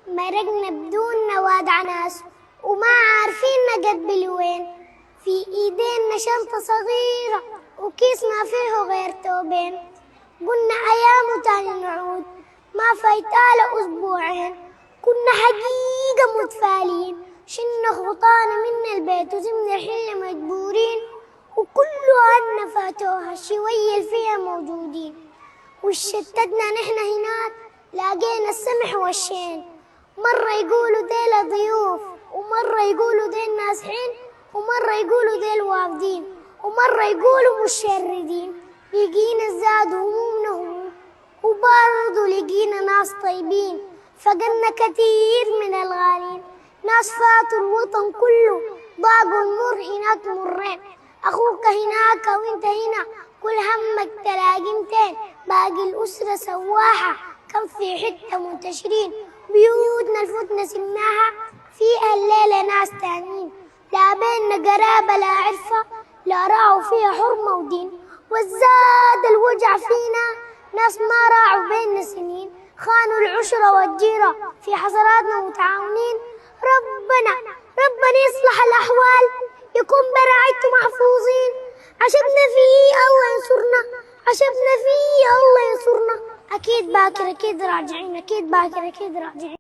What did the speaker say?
مرقنا بدون نوادع ناس وما عارفين نقبل وين. في ايدينا شنطة صغيرة وكيس ما فيه غير توبين. قلنا ايام وتاني نعود ما فايتاله اسبوعين. كنا حقيقة متفالين، شلنا خطانا من البيت وزمنا الحل مجبورين. وكل أهلنا فاتوها شوية فيها موجودين. وشتتنا نحن هناك لاقينا السمح والشين. مرة يقولوا ديل ضيوف، ومرة يقولوا ديل ناسحين، ومرة يقولوا ديل وافدين، ومرة يقولوا مشردين. لقينا الزاد همومنا هموم، وبرضه لقينا ناس طيبين. فقدنا كثير من الغالين، ناس فاتوا الوطن كله ضاقوا المر هناك مرين. أخوك هناك وانت هنا كل همك تلاقي 200. باقي الأسرة سواحة كم في حتة منتشرين. بيوتنا الفتنة سمناها فيها الليلة ناس تانيين. لا بيننا قرابة لا عرفة، لا راعوا فيها حرمة ودين. والزاد الوجع فينا ناس ما راعوا بيننا سنين. خانوا العشرة والجيرة في حسراتنا متعاونين. ربنا يصلح الأحوال، يكون برعايته محفوظين. عشبنا فيه الله ينصرنا، عشبنا فيه الله ينصرنا. أكيد باكر أكيد راجعين، أكيد باكر أكيد راجعين.